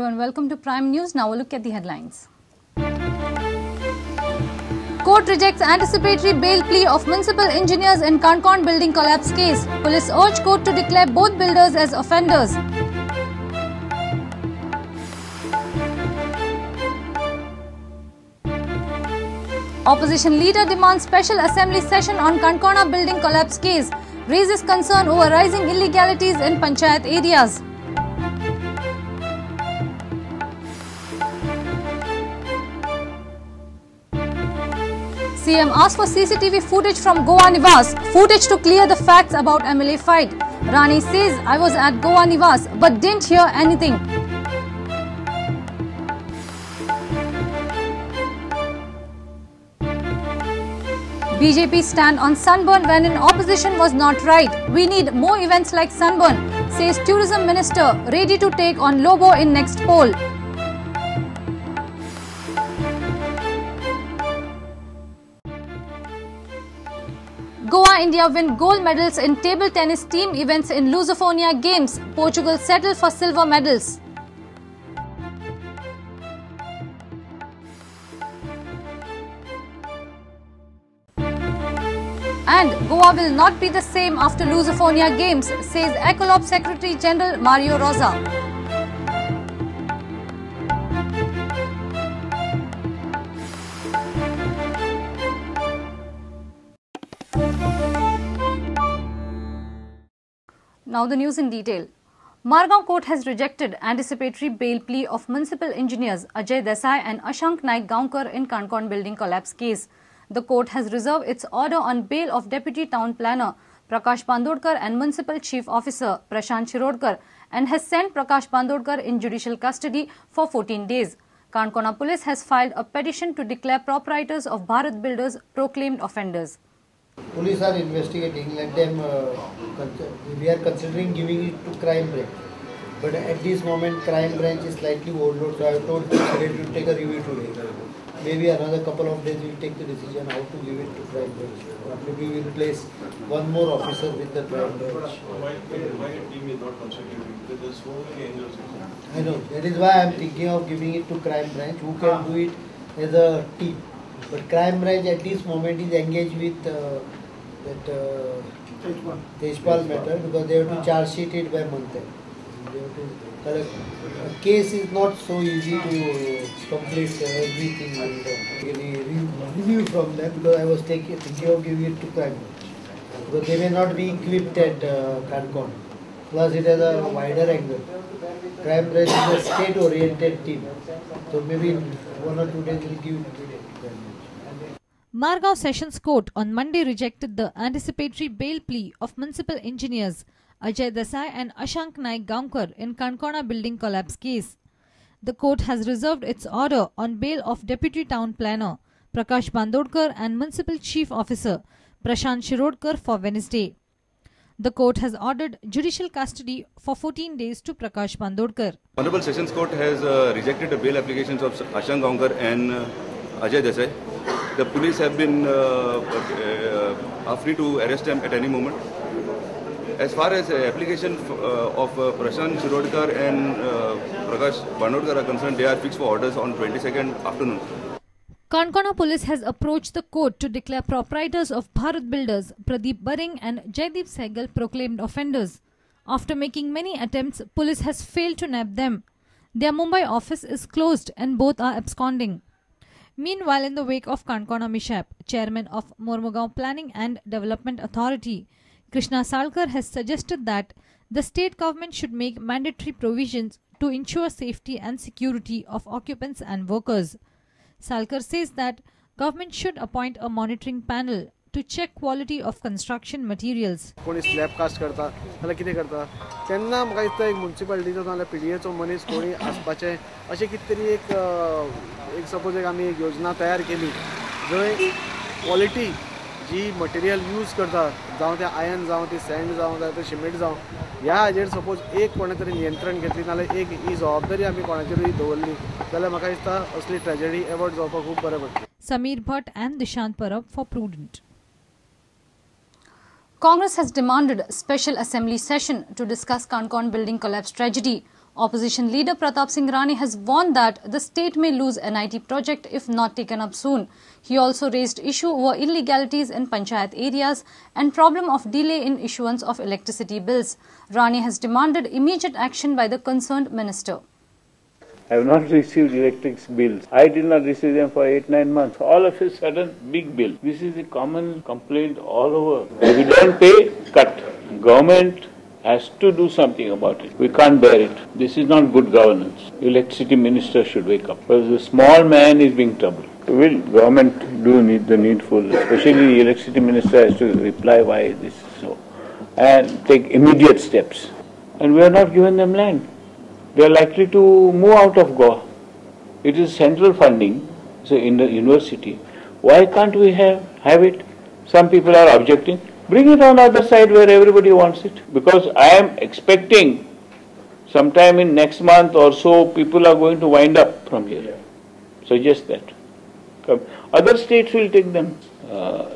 Hello and welcome to Prime News. Now a look at the headlines. Court rejects anticipatory bail plea of municipal engineers in Concon building collapse case. Police urge court to declare both builders as offenders. Opposition leader demands special assembly session on Concona building collapse case. Raises concern over rising illegalities in panchayat areas. CM asked for CCTV footage from Goa Nivas. Footage to clear the facts about MLA fight. Rani says, I was at Goa Nivas but didn't hear anything. BJP stand on sunburn when in opposition was not right. We need more events like sunburn, says Tourism Minister, ready to take on Lobo in next poll. Goa India win gold medals in table tennis team events in Lusophobia Games. Portugal settle for silver medals. And Goa will not be the same after Lusophobia Games, says ECOLOB Secretary General Mario Rosa. Now the news in detail. Margao Court has rejected anticipatory bail plea of municipal engineers Ajay Desai and Ashank Naik Gaonkar in Concon building collapse case. The court has reserved its order on bail of Deputy Town Planner Prakash Bandodkar and Municipal Chief Officer Prashant Shirodkar and has sent Prakash Bandodkar in judicial custody for 14 days. Concona Police has filed a petition to declare proprietors of Bharat Builders proclaimed offenders. Police are investigating, let them, we are considering giving it to crime branch. But at this moment, crime branch is slightly overloaded, so I have told them to take a review today. Maybe another couple of days we will take the decision how to give it to crime branch. Or maybe we will place one more officer with the crime branch. Why a team is not constituted? Because there are so many angels. I know, that is why I am thinking of giving it to crime branch, who can do it as a team. But crime branch at this moment is engaged with that Tejpal matter because they have to charge sheet it by month end. They have to collect. A case is not so easy to complete everything and review from them because I was thinking of giving it to crime branch. Because they may not be equipped at Concon. Plus it has a wider angle. Crime branch is a state oriented team. So maybe in 1 or 2 days we will give it to crime branch. Margao Sessions Court on Monday rejected the anticipatory bail plea of municipal engineers Ajay Desai and Ashank Naik Gaonkar in Concona building collapse case. The court has reserved its order on bail of Deputy Town Planner Prakash Bandodkar and Municipal Chief Officer Prashant Shirodkar for Wednesday. The court has ordered judicial custody for 14 days to Prakash Bandodkar. Honorable Sessions Court has rejected the bail applications of Ashank Gaonkar and Ajay Desai. The police have been are free to arrest them at any moment. As far as application of Prashant Shirodkar and Prakash Bandodkar are concerned, they are fixed for orders on 22nd afternoon. Concona Police has approached the court to declare proprietors of Bharat Builders Pradeep Baring and Jaideep Sehgal proclaimed offenders. After making many attempts, police has failed to nab them. Their Mumbai office is closed and both are absconding. Meanwhile, in the wake of Concona mishap, Chairman of Mormugao Planning and Development Authority, Krishna Salkar has suggested that the state government should make mandatory provisions to ensure safety and security of occupants and workers. Salkar says that government should appoint a monitoring panel to check quality of construction materials. कोणी slab cast करता नाल्यार कितें करता तेन्ना म्हाका दिसता एक म्युनिसिपालिटीचो नाल्यार पीडीएचो मनीस कोणी आसपाचें अशें कितें तरी एक सपोज एक आमी एक योजना तयार केली जंय क्वॉलिटी जी मटेरियल यूज करता जावं ते आयर्न जावं ते सँड जावं जावं ते सिमेंट जावं ह्या हाजेर सपोज एक कोणे तरी नियंत्रण घेतली नाल्यार एक ही जबाबदारी आमी कोणाचेरूय दवरली जाल्यार म्हाका दिसता असली ट्रेजेडी एवॉयड जावपाक खूब बरें पडटलें. Sameer Bhatt and Dishant Parab for Prudent. Congress has demanded a special assembly session to discuss Concon building collapse tragedy. Opposition leader Pratap Singh Rane has warned that the state may lose NIT project if not taken up soon. He also raised issue over illegalities in panchayat areas and problem of delay in issuance of electricity bills. Rane has demanded immediate action by the concerned minister. I have not received electric bills. I did not receive them for 8-9 months. All of a sudden, big bill. This is a common complaint all over. If we don't pay, cut. Government has to do something about it. We can't bear it. This is not good governance. Electricity minister should wake up. Because the small man is being troubled. Will government do the needful? Especially the electricity minister has to reply why this is so. And take immediate steps. And we are not giving them land. They are likely to move out of Goa. It is central funding, so in the university. Why can't we have it? Some people are objecting. Bring it on the other side where everybody wants it. Because I am expecting sometime in next month or so, people are going to wind up from here. Suggest that. Other states will take them.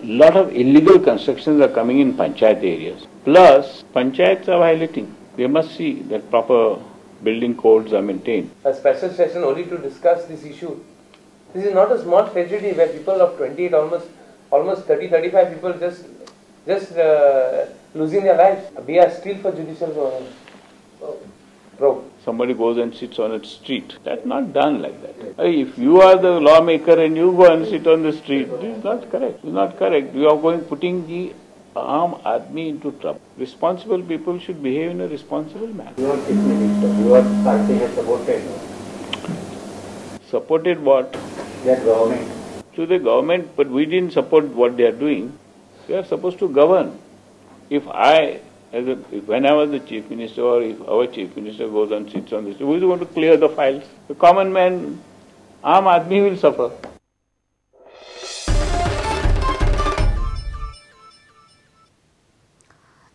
Lot of illegal constructions are coming in panchayat areas. Plus, panchayats are violating. They must see that proper building codes are maintained. A special session only to discuss this issue. This is not a small tragedy where people of 28, almost 30-35 people just losing their lives. We are still for judicial probe. Somebody goes and sits on a street. That's not done like that. If you are the lawmaker and you go and sit on the street, this is not correct. It's not correct. You are putting the Aam Admi into trouble. Responsible people should behave in a responsible manner. You are chief minister. Your party has supported. Supported what? That government. To the government, but we didn't support what they are doing. We are supposed to govern. If when I was the chief minister, or if our chief minister goes and sits on this, who is going to clear the files? The common man, Aam Admi, will suffer.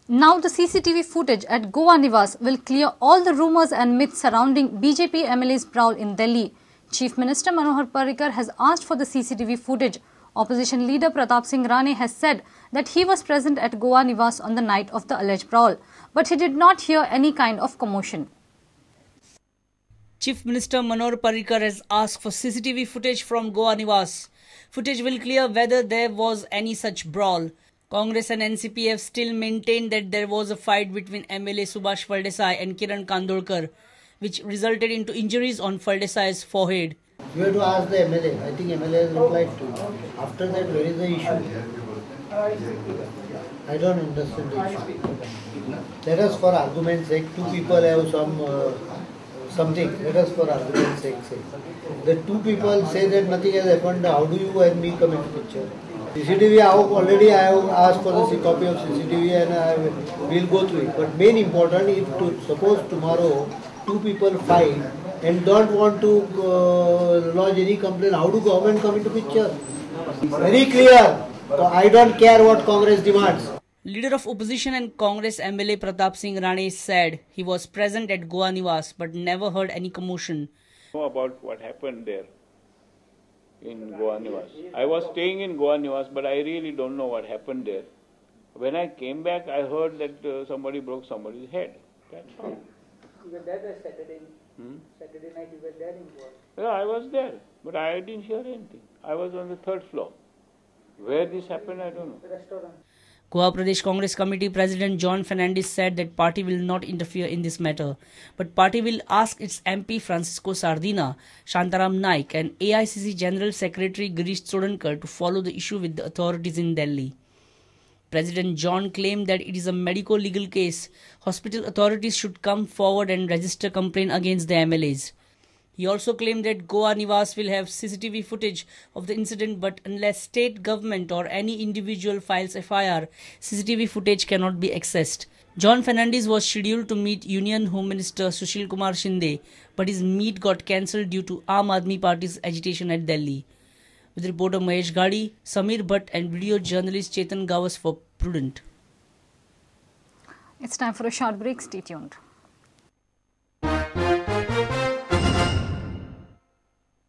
Now the CCTV footage at Goa Nivas will clear all the rumours and myths surrounding BJP MLA's brawl in Delhi. Chief Minister Manohar Parrikar has asked for the CCTV footage. Opposition leader Pratap Singh Rane has said that he was present at Goa Nivas on the night of the alleged brawl, but he did not hear any kind of commotion. Chief Minister Manohar Parrikar has asked for CCTV footage from Goa Nivas. Footage will clear whether there was any such brawl. Congress and NCP have still maintained that there was a fight between MLA Subhash Faldesai and Kiran Kandolkar, which resulted into injuries on Faldesai's forehead. You have to ask the MLA. I think MLA has replied to you. After that, where is the issue? I don't understand the issue. Let us, for argument's sake, two people have something. Let us, for argument's sake, say. The two people say that nothing has happened. How do you and me come into picture? CCTV, already I have asked for the copy of CCTV and I will go through it. But main important, if suppose tomorrow two people fight and don't want to lodge any complaint, how do government come into picture? Very clear. I don't care what Congress demands. Leader of opposition and Congress MLA Pratap Singh Rane said he was present at Goa Nivas but never heard any commotion. Know about what happened there in Goa Nivas. I was staying in Goa Nivas, but I really don't know what happened there. When I came back, I heard that somebody broke somebody's head. That's all. You were there Saturday. Saturday night you were there in Goa. Yeah, I was there, but I didn't hear anything. I was on the 3rd floor. Where this happened, I don't know. Restaurant. Goa Pradesh Congress Committee President John Fernandez said that party will not interfere in this matter, but party will ask its MP Francisco Sardina, Shantaram Naik and AICC General Secretary Girish Chodankar to follow the issue with the authorities in Delhi. President John claimed that it is a medico-legal case. Hospital authorities should come forward and register complaint against the MLAs. He also claimed that Goa Nivas will have CCTV footage of the incident, but unless state government or any individual files FIR, CCTV footage cannot be accessed. John Fernandez was scheduled to meet Union Home Minister Sushil Kumar Shinde, but his meet got cancelled due to Aam Admi Party's agitation at Delhi. With reporter Mahesh Gadi, Samir Bhatt and video journalist Chetan Gawas for Prudent. It's time for a short break. Stay tuned.